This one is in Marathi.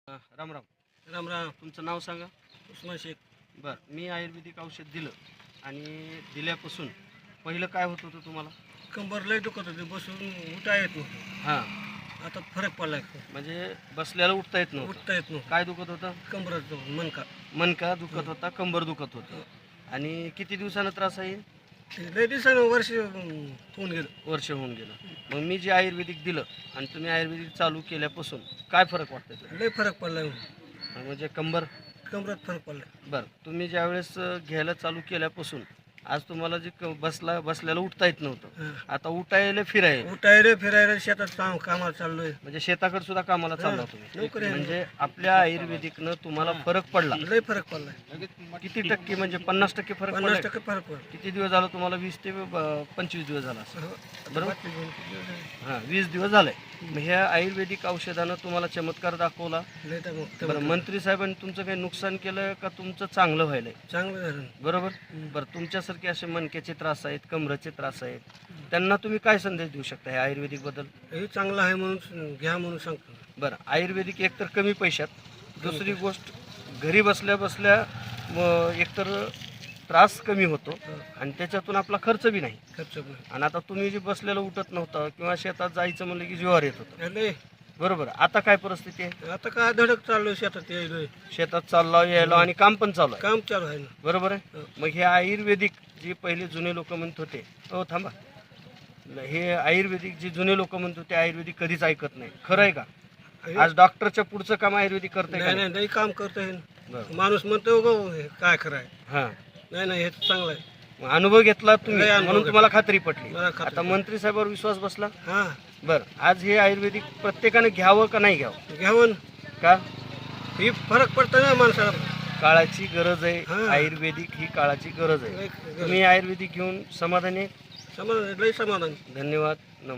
राम राम. राम राम. तुमचं नाव सांगा. उस्मान शेख. बरं, मी आयुर्वेदिक औषध दिलं आणि दिल्यापासून पहिलं काय होत होतं तुम्हाला? कंबर लय दुखत होती, बसून उठा येत नव्हतं. हां, आता फरक पडलाय. म्हणजे बसल्याला उठता येत नव्हतं. उठता येत नव्हतं. काय दुखत होतं? कंबरात मनका मणका दुखत होता, कंबर दुखत होतं. आणि किती दिवसानं त्रास आहे? लय दिवसानं वर्ष होऊन गेलं. वर्ष होऊन गेलं. मग मी जे आयुर्वेदिक दिलं आणि तुम्ही आयुर्वेदिक चालू केल्यापासून काय फरक वाटतोय तुम्हाला? लय फरक पडलाय. म्हणजे कंबर. कंबरात फरक पडलाय. बरं, तुम्ही ज्यावेळेस घ्यायला चालू केल्यापासून आज तुम्हाला जे बसल्याला उठता येत नव्हतं, हां. आता उठायला फिरायला उठायला फिरायला शेतात कामाला चाललोय. म्हणजे शेताकडे सुद्धा कामाला चालला हां, तुम्ही. नोकरी आहे. म्हणजे आपल्या आयुर्वेदिकनं तुम्हाला फरक पडला. लय फरक पडलाय. किती टक्के? म्हणजे 50% फरक 50% पडला. फरक पडला. किती दिवस झाला तुम्हाला? 20 ते 25 दिवस झाला असेल. बरोबर. हां, 20 दिवस झाले. मग ह्या आयुर्वेदिक औषधानं तुम्हाला चमत्कार दाखवला. लय तर मग बरं, मंत्री साहेबांनी तुमचं काही नुकसान केलं का तुमचं चांगलं व्हायलंय? चांगलं झालं. बरोबर. बरं, तुमच्यासारखे असे मणक्याचे त्रास आहेत, कमरेचे त्रास आहेत, त्यांना तुम्ही काय संदेश देऊ शकता ह्या आयुर्वेदिक बद्दल? हे चांगलं आहे म्हणून घ्या म्हणून सांगतो. बरं, आयुर्वेदिक एकतर कमी पैशात, दुसरी गोष्ट घरी बसल्या बसल्या एकतर त्रास कमी होतो आणि त्याच्यातून आपला खर्च बी नाही. खर्च पण आणि आता तुम्ही जे बसलेलं उठत नव्हतं किंवा शेतात जायचं म्हणलं की जीवावर येत होतं. लय. बरोबर. आता काय परिस्थिती आहे? आता काय धडक चाललोय शेतात यायलोय. शेतात चाललो यायलो आणि काम पण चालू आहे. काम चालू आहे ना. बरोबर आहे. मग हे आयुर्वेदिक जे पहिले जुने लोक म्हणत होते, हो थांबा, हे आयुर्वेदिक जे जुने लोक म्हणत होते आयुर्वेदिक कधीच ऐकत नाही, खरं आहे का? आज डॉक्टरच्या पुढचं काम आयुर्वेदिक करतंय का? नाही नाही नाही, काम करतोय. बरं. माणूस म्हणतो गो हे काय कराय. हां, नाही नाही, हे चांगलं आहे. मग अनुभव घेतला तुम्ही लय अनुभव म्हणून तुम्हाला खात्री पटली. मला खात्री आता मंत्री साहेबांवर विश्वास बसला. हां, बरं, आज हे आयुर्वेदिक प्रत्येकाने घ्यावं का नाही घ्यावं? घ्यावं. का? ही फरक पडतो ना माणसाला. काळाची गरज आहे. हां. आयुर्वेदिक ही काळाची गरज आहे. लय तुम्ही आयुर्वेदिक घेऊन समाधानी आहे? लय समाधान. धन्यवाद. नमस्कार.